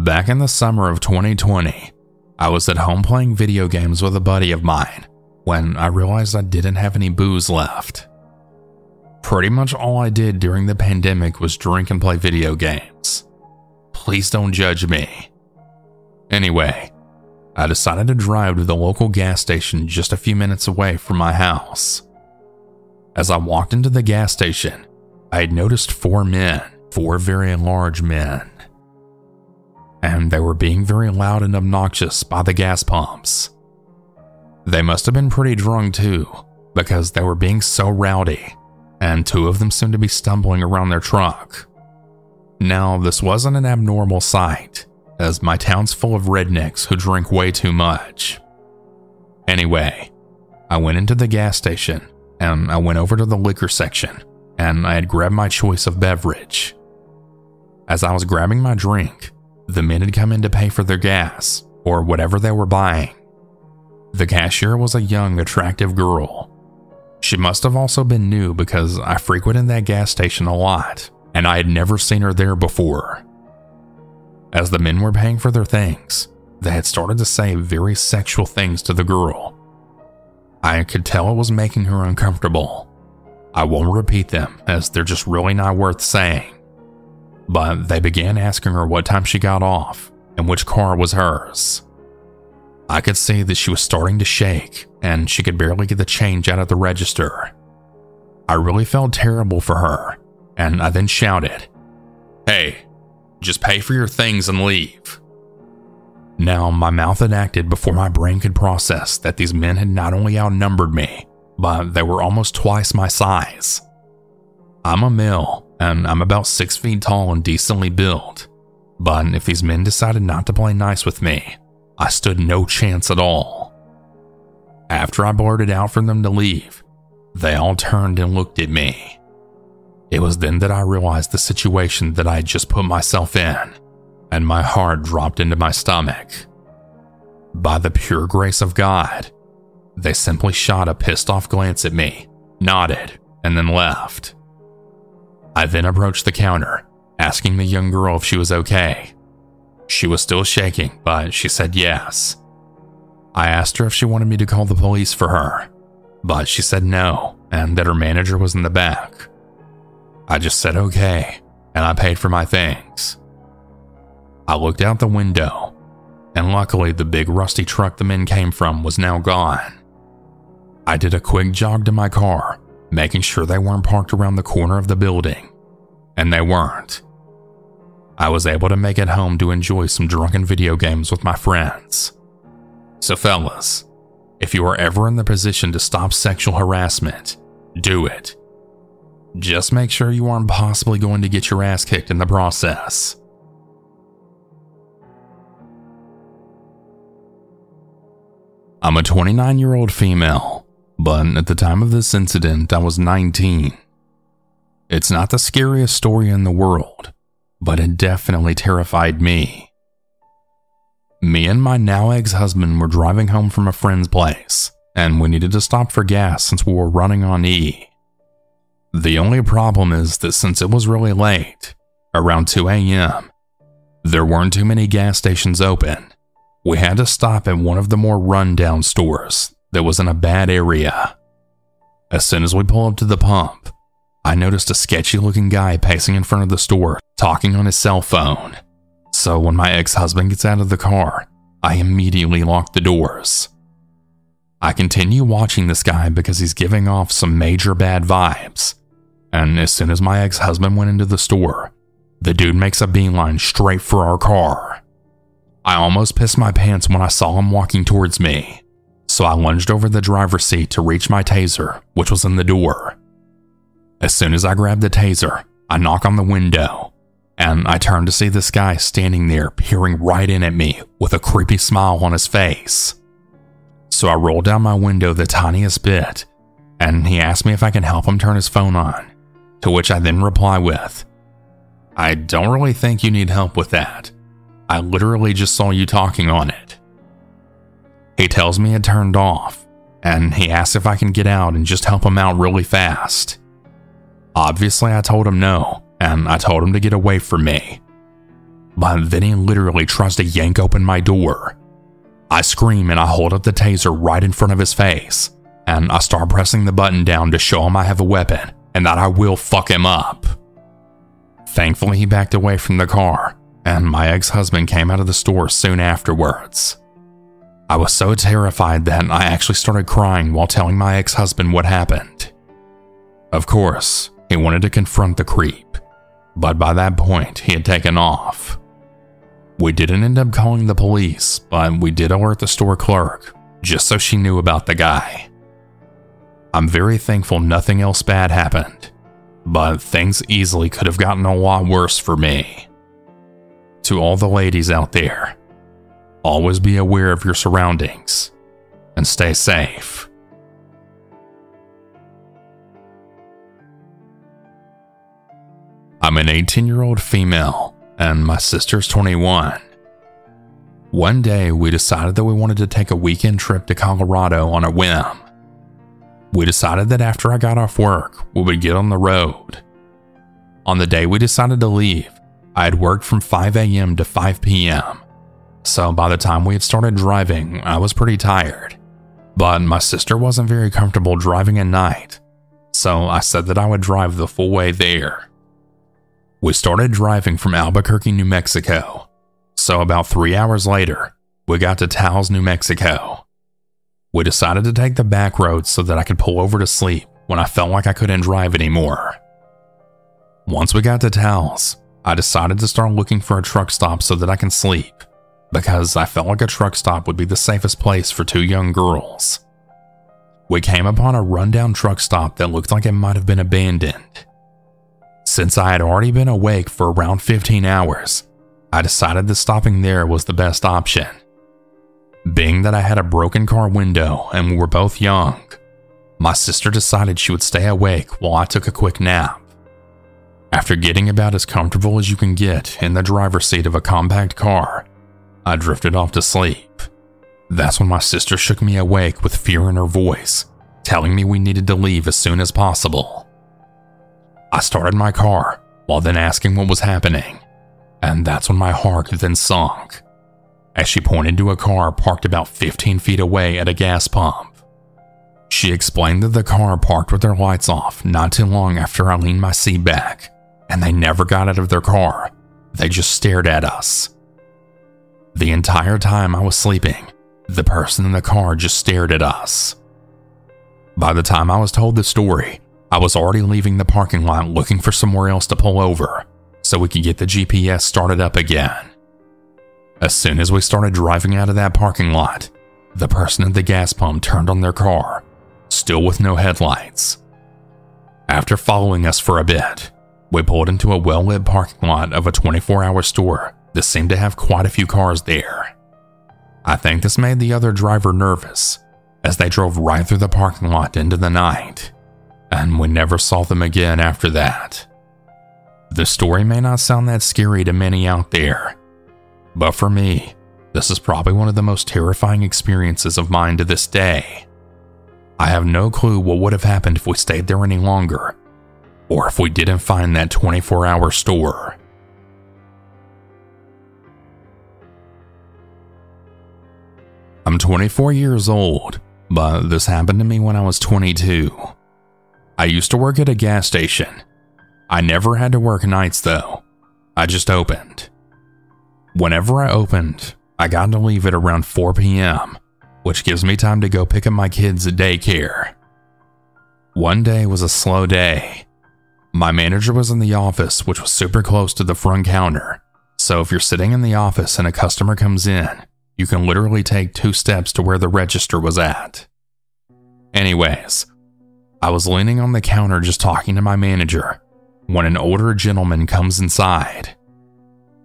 Back in the summer of 2020, I was at home playing video games with a buddy of mine when I realized I didn't have any booze left. Pretty much all I did during the pandemic was drink and play video games. Please don't judge me. Anyway, I decided to drive to the local gas station just a few minutes away from my house. As I walked into the gas station, I had noticed four very large men. And they were being very loud and obnoxious by the gas pumps. They must have been pretty drunk too, because they were being so rowdy, and two of them seemed to be stumbling around their truck. Now, this wasn't an abnormal sight, as my town's full of rednecks who drink way too much. Anyway, I went into the gas station, and I went over to the liquor section, and I had grabbed my choice of beverage. As I was grabbing my drink, the men had come in to pay for their gas, or whatever they were buying. The cashier was a young, attractive girl. She must have also been new because I frequented that gas station a lot, and I had never seen her there before. As the men were paying for their things, they had started to say very sexual things to the girl. I could tell it was making her uncomfortable. I won't repeat them, as they're just really not worth saying. But they began asking her what time she got off and which car was hers. I could see that she was starting to shake and she could barely get the change out of the register. I really felt terrible for her, and I then shouted, "Hey, just pay for your things and leave." Now, my mouth had acted before my brain could process that these men had not only outnumbered me, but they were almost twice my size. I'm a male, and I'm about 6 feet tall and decently built, but if these men decided not to play nice with me, I stood no chance at all. After I blurted out for them to leave, they all turned and looked at me. It was then that I realized the situation that I had just put myself in, and my heart dropped into my stomach. By the pure grace of God, they simply shot a pissed-off glance at me, nodded, and then left. I then approached the counter, asking the young girl if she was okay. She was still shaking, but she said yes. I asked her if she wanted me to call the police for her, but she said no, and that her manager was in the back. I just said okay, and I paid for my things. I looked out the window, and luckily the big rusty truck the men came from was now gone. I did a quick jog to my car, making sure they weren't parked around the corner of the building, and they weren't. I was able to make it home to enjoy some drunken video games with my friends. So fellas, if you are ever in the position to stop sexual harassment, do it. Just make sure you aren't possibly going to get your ass kicked in the process. I'm a 29-year-old female, but at the time of this incident, I was 19. It's not the scariest story in the world, but it definitely terrified me. Me and my now ex-husband were driving home from a friend's place, and we needed to stop for gas since we were running on E. The only problem is that since it was really late, around 2 a.m., there weren't too many gas stations open. We had to stop at one of the more run-down stores that was in a bad area. As soon as we pulled up to the pump, I noticed a sketchy-looking guy pacing in front of the store, talking on his cell phone. So when my ex-husband gets out of the car, I immediately lock the doors. I continue watching this guy because he's giving off some major bad vibes. And as soon as my ex-husband went into the store, the dude makes a beeline straight for our car. I almost pissed my pants when I saw him walking towards me, so I lunged over the driver's seat to reach my taser, which was in the door. As soon as I grabbed the taser, I knock on the window, and I turn to see this guy standing there peering right in at me with a creepy smile on his face. So I roll down my window the tiniest bit, and he asks me if I can help him turn his phone on, to which I then reply with, "I don't really think you need help with that. I literally just saw you talking on it." He tells me it turned off, and he asks if I can get out and just help him out really fast. Obviously, I told him no, and I told him to get away from me. but then he literally tries to yank open my door. I scream and I hold up the taser right in front of his face, and I start pressing the button down to show him I have a weapon and that I will fuck him up. Thankfully, he backed away from the car, and my ex-husband came out of the store soon afterwards. I was so terrified that I actually started crying while telling my ex-husband what happened. Of course, he wanted to confront the creep, but by that point, he had taken off. We didn't end up calling the police, but we did alert the store clerk, just so she knew about the guy. I'm very thankful nothing else bad happened, but things easily could have gotten a lot worse for me. To all the ladies out there, always be aware of your surroundings and stay safe. I'm an 18-year-old female and my sister's 21. One day we decided that we wanted to take a weekend trip to Colorado on a whim. We decided that after I got off work, we would get on the road. On the day we decided to leave, I had worked from 5 a.m. to 5 p.m. So by the time we had started driving, I was pretty tired. But my sister wasn't very comfortable driving at night, so I said that I would drive the full way there. We started driving from Albuquerque, New Mexico. So about 3 hours later, we got to Taos, New Mexico. We decided to take the back roads so that I could pull over to sleep when I felt like I couldn't drive anymore. Once we got to Taos, I decided to start looking for a truck stop so that I can sleep, because I felt like a truck stop would be the safest place for two young girls. We came upon a rundown truck stop that looked like it might have been abandoned. Since I had already been awake for around 15 hours, I decided that stopping there was the best option. Being that I had a broken car window and we were both young, my sister decided she would stay awake while I took a quick nap. After getting about as comfortable as you can get in the driver's seat of a compact car, I drifted off to sleep. That's when my sister shook me awake with fear in her voice, telling me we needed to leave as soon as possible. I started my car while then asking what was happening, and that's when my heart then sunk, as she pointed to a car parked about 15 feet away at a gas pump. She explained that the car parked with their lights off not too long after I leaned my seat back, and they never got out of their car. They just stared at us. The entire time I was sleeping, the person in the car just stared at us. By the time I was told the story, I was already leaving the parking lot looking for somewhere else to pull over so we could get the GPS started up again. As soon as we started driving out of that parking lot, the person at the gas pump turned on their car, still with no headlights. After following us for a bit, we pulled into a well-lit parking lot of a 24-hour store that seemed to have quite a few cars there. I think this made the other driver nervous, as they drove right through the parking lot into the night, and we never saw them again after that. The story may not sound that scary to many out there, but for me, this is probably one of the most terrifying experiences of mine to this day. I have no clue what would have happened if we stayed there any longer, or if we didn't find that 24-hour store. I'm 24 years old, but this happened to me when I was 22. I used to work at a gas station. I never had to work nights though. I just opened. Whenever I opened, I got to leave at around 4 p.m., which gives me time to go pick up my kids at daycare. One day was a slow day. My manager was in the office, which was super close to the front counter, so if you're sitting in the office and a customer comes in, you can literally take 2 steps to where the register was at. Anyways, I was leaning on the counter just talking to my manager when an older gentleman comes inside.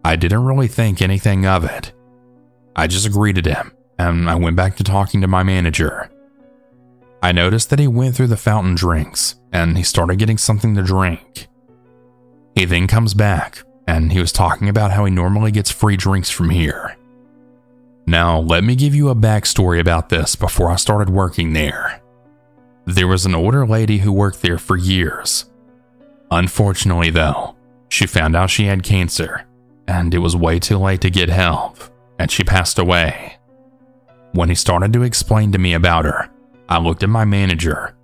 I didn't really think anything of it. I just greeted him and I went back to talking to my manager. I noticed that he went through the fountain drinks and he started getting something to drink. He then comes back and he was talking about how he normally gets free drinks from here. Now, let me give you a backstory about this before I started working there. There was an older lady who worked there for years. Unfortunately though, she found out she had cancer, and it was way too late to get help, and she passed away. When he started to explain to me about her, I looked at my manager,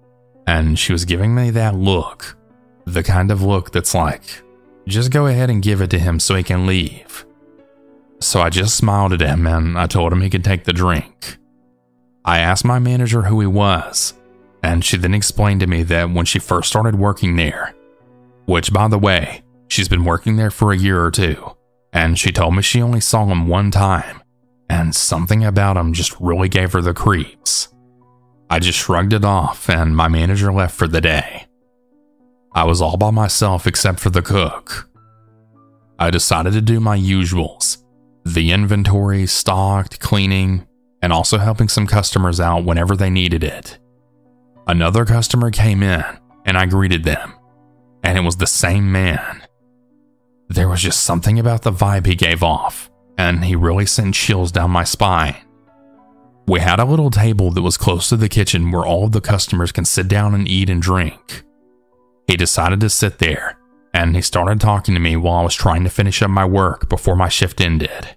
and she was giving me that look, the kind of look that's like, just go ahead and give it to him so he can leave. So I just smiled at him and I told him he could take the drink. I asked my manager who he was, and she then explained to me that when she first started working there, which by the way, she's been working there for a year or two, and she told me she only saw him one time, and something about him just really gave her the creeps. I just shrugged it off and my manager left for the day. I was all by myself except for the cook. I decided to do my usuals, the inventory, stocked, cleaning, and also helping some customers out whenever they needed it. Another customer came in and I greeted them, and it was the same man. There was just something about the vibe he gave off, and he really sent chills down my spine. We had a little table that was close to the kitchen where all of the customers can sit down and eat and drink. He decided to sit there, and he started talking to me while I was trying to finish up my work before my shift ended.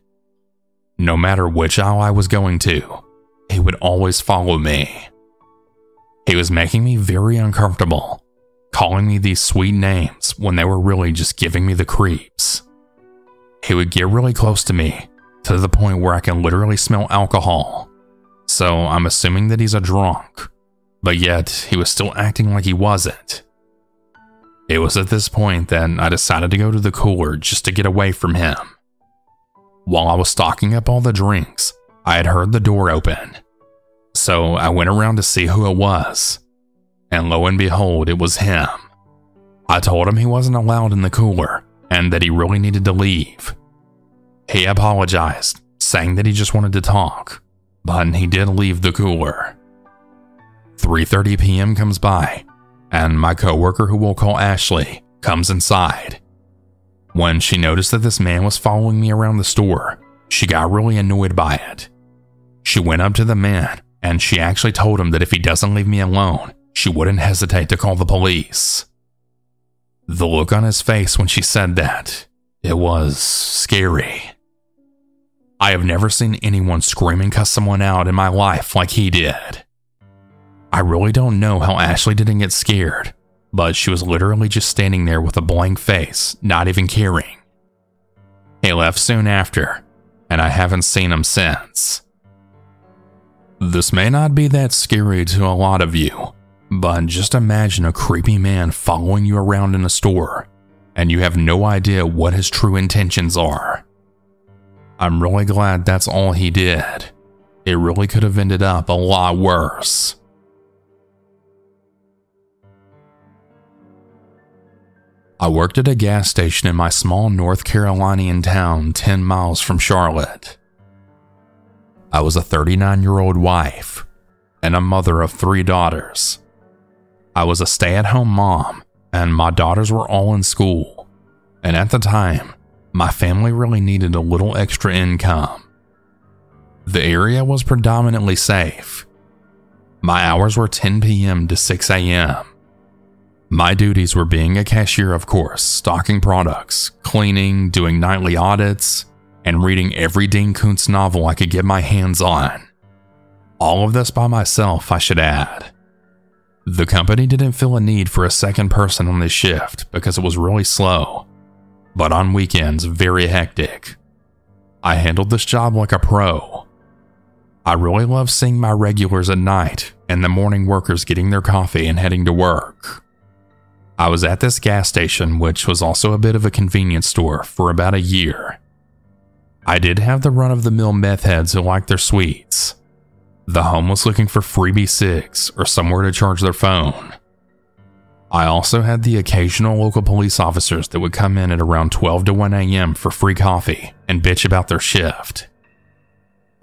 No matter which aisle I was going to, he would always follow me. He was making me very uncomfortable, calling me these sweet names when they were really just giving me the creeps. He would get really close to me, to the point where I can literally smell alcohol. So I'm assuming that he's a drunk, but yet he was still acting like he wasn't. It was at this point that I decided to go to the cooler just to get away from him. While I was stocking up all the drinks, I had heard the door open. So I went around to see who it was, and lo and behold, it was him. I told him he wasn't allowed in the cooler and that he really needed to leave. He apologized, saying that he just wanted to talk, but he did leave the cooler. 3:30 p.m. comes by, and my coworker, who we'll call Ashley, comes inside. When she noticed that this man was following me around the store, she got really annoyed by it. She went up to the man, and she actually told him that if he doesn't leave me alone, she wouldn't hesitate to call the police. The look on his face when she said that, it was scary. I have never seen anyone scream and cuss someone out in my life like he did. I really don't know how Ashley didn't get scared, but she was literally just standing there with a blank face, not even caring. He left soon after, and I haven't seen him since. This may not be that scary to a lot of you, but just imagine a creepy man following you around in a store, and you have no idea what his true intentions are. I'm really glad that's all he did. It really could have ended up a lot worse. I worked at a gas station in my small North Carolinian town 10 miles from Charlotte. I was a 39-year-old wife and a mother of 3 daughters. I was a stay-at-home mom, and my daughters were all in school, and at the time, my family really needed a little extra income. The area was predominantly safe. My hours were 10 p.m. to 6 a.m. My duties were being a cashier, of course, stocking products, cleaning, doing nightly audits, and reading every Dean Koontz novel I could get my hands on. All of this by myself, I should add. The company didn't feel a need for a second person on this shift because it was really slow, but on weekends, very hectic. I handled this job like a pro. I really love seeing my regulars at night and the morning workers getting their coffee and heading to work. I was at this gas station, which was also a bit of a convenience store, for about a year. I did have the run-of-the-mill meth heads who liked their sweets, the homeless looking for freebie cigs or somewhere to charge their phone. I also had the occasional local police officers that would come in at around 12 to 1 a.m. for free coffee and bitch about their shift.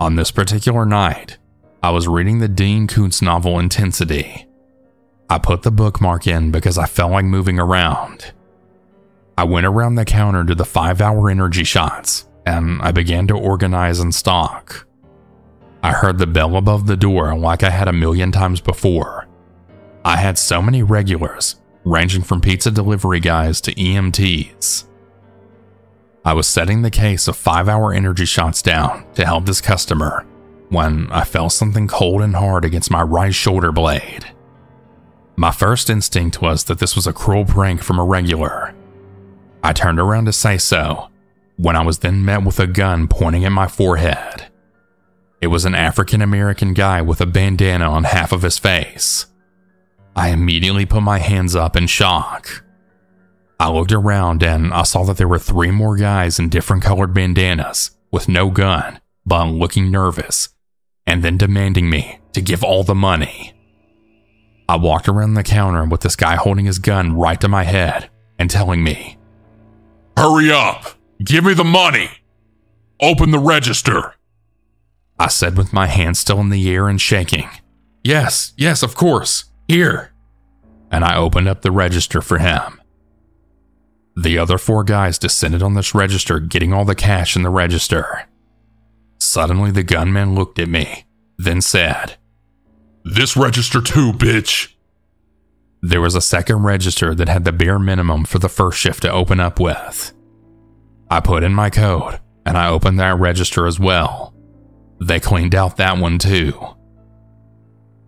On this particular night, I was reading the Dean Koontz novel Intensity. I put the bookmark in because I felt like moving around. I went around the counter to the 5-hour energy shots, and I began to organize and stock. I heard the bell above the door like I had a million times before. I had so many regulars, ranging from pizza delivery guys to EMTs. I was setting the case of 5-hour energy shots down to help this customer when I felt something cold and hard against my right shoulder blade. My first instinct was that this was a cruel prank from a regular. I turned around to say so when I was then met with a gun pointing at my forehead. It was an African American guy with a bandana on half of his face. I immediately put my hands up in shock. I looked around and I saw that there were 3 more guys in different colored bandanas with no gun, but looking nervous, and then demanding me to give all the money. I walked around the counter with this guy holding his gun right to my head and telling me, "Hurry up! Give me the money! Open the register!" I said with my hands still in the air and shaking, Yes, of course, here." And I opened up the register for him. The other 4 guys descended on this register, getting all the cash in the register. Suddenly the gunman looked at me, then said, "This register too, bitch." There was a second register that had the bare minimum for the first shift to open up with. I put in my code, and I opened that register as well. They cleaned out that one too.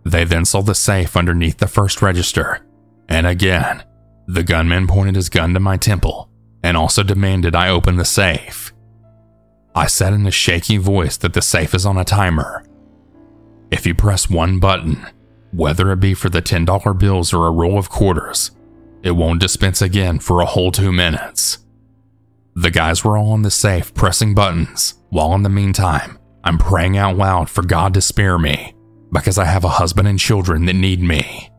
They then saw the safe underneath the first register, and again, the gunman pointed his gun to my temple and also demanded I open the safe. I said in a shaky voice that the safe is on a timer. If you press one button, whether it be for the $10 bills or a roll of quarters, it won't dispense again for a whole 2 minutes. The guys were all on the safe pressing buttons, while in the meantime, I'm praying out loud for God to spare me, because I have a husband and children that need me.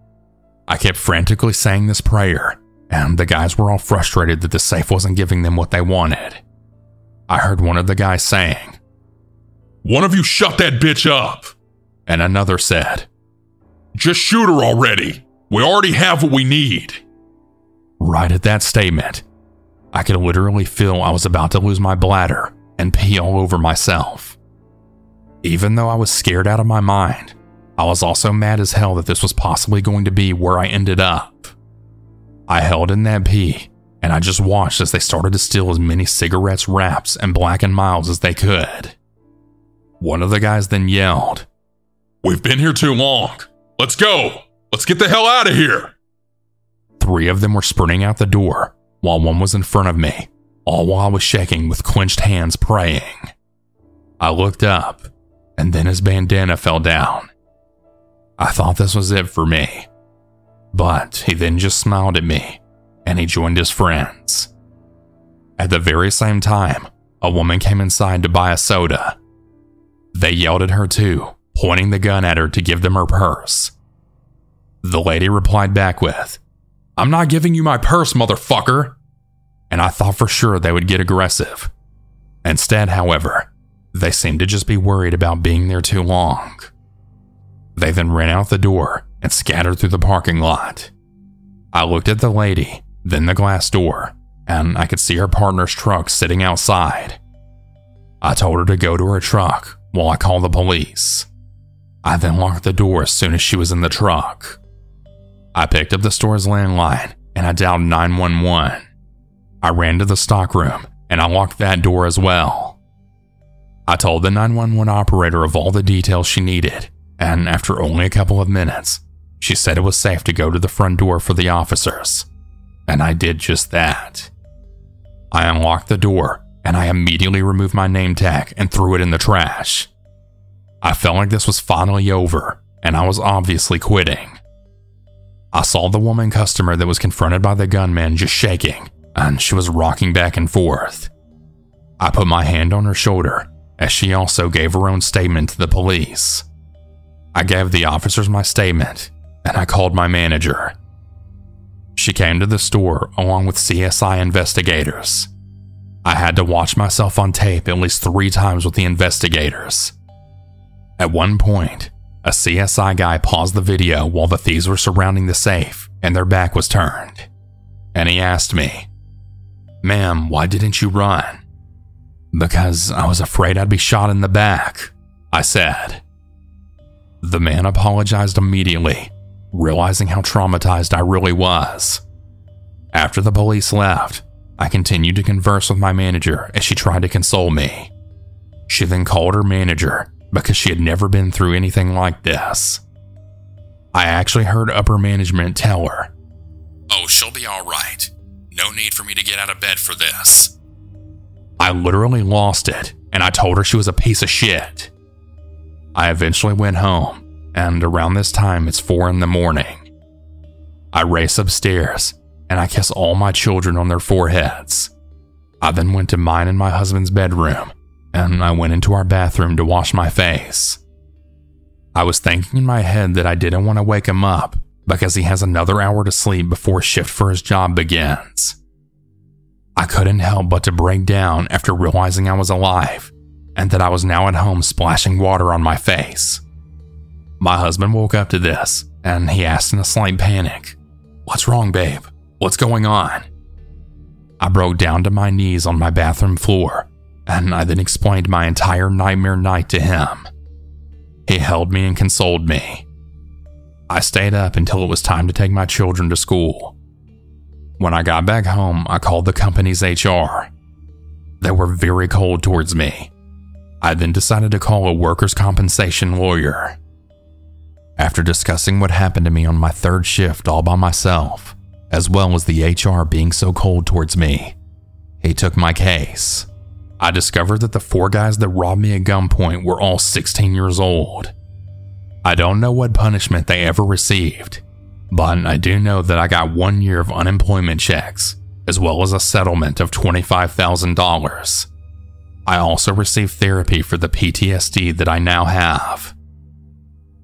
I kept frantically saying this prayer, and the guys were all frustrated that the safe wasn't giving them what they wanted. I heard one of the guys saying, "One of you shut that bitch up!" And another said, "Just shoot her already! We already have what we need!" Right at that statement, I could literally feel I was about to lose my bladder and pee all over myself. Even though I was scared out of my mind, I was also mad as hell that this was possibly going to be where I ended up. I held in that pee, and I just watched as they started to steal as many cigarettes, wraps, and Black & Milds as they could. One of the guys then yelled, "We've been here too long. Let's go. Let's get the hell out of here." 3 of them were sprinting out the door, while one was in front of me, all while I was shaking with clenched hands praying. I looked up, and then his bandana fell down. I thought this was it for me, but he then just smiled at me, and he joined his friends. At the very same time, a woman came inside to buy a soda. They yelled at her too, pointing the gun at her to give them her purse. The lady replied back with, "I'm not giving you my purse, motherfucker!" And I thought for sure they would get aggressive. Instead, however, they seemed to just be worried about being there too long. They then ran out the door and scattered through the parking lot. I looked at the lady, then the glass door, and I could see her partner's truck sitting outside. I told her to go to her truck while I called the police. I then locked the door as soon as she was in the truck. I picked up the store's landline and I dialed 911. I ran to the stockroom and I locked that door as well. I told the 911 operator of all the details she needed, and after only a couple of minutes, she said it was safe to go to the front door for the officers, and I did just that. I unlocked the door and I immediately removed my name tag and threw it in the trash. I felt like this was finally over, and I was obviously quitting. I saw the woman customer that was confronted by the gunman just shaking, and she was rocking back and forth. I put my hand on her shoulder as she also gave her own statement to the police. I gave the officers my statement, and I called my manager. She came to the store along with CSI investigators. I had to watch myself on tape at least 3 times with the investigators. At one point, a CSI guy paused the video while the thieves were surrounding the safe and their back was turned. And he asked me, "Ma'am, why didn't you run?" "Because I was afraid I'd be shot in the back," I said. The man apologized immediately, realizing how traumatized I really was. After the police left, I continued to converse with my manager as she tried to console me. She then called her manager because she had never been through anything like this. I actually heard upper management tell her, "Oh, she'll be all right. No need for me to get out of bed for this." I literally lost it, and I told her she was a piece of shit. I eventually went home, and around this time it's 4 in the morning. I race upstairs, and I kiss all my children on their foreheads. I then went to mine and my husband's bedroom, and I went into our bathroom to wash my face. I was thinking in my head that I didn't want to wake him up because he has another hour to sleep before shift for his job begins. I couldn't help but to break down after realizing I was alive and that I was now at home splashing water on my face. My husband woke up to this, and he asked in a slight panic, "What's wrong, babe? What's going on?" I broke down to my knees on my bathroom floor, and I then explained my entire nightmare night to him. He held me and consoled me. I stayed up until it was time to take my children to school. When I got back home, I called the company's HR. They were very cold towards me. I then decided to call a workers' compensation lawyer. After discussing what happened to me on my third shift all by myself, as well as the HR being so cold towards me, he took my case. I discovered that the 4 guys that robbed me at gunpoint were all 16 years old. I don't know what punishment they ever received, but I do know that I got 1 year of unemployment checks, as well as a settlement of $25,000. I also received therapy for the PTSD that I now have.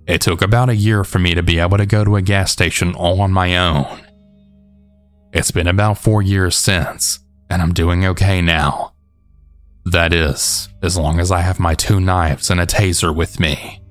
It took about a year for me to be able to go to a gas station all on my own. It's been about 4 years since, and I'm doing okay now. That is, as long as I have my 2 knives and a taser with me.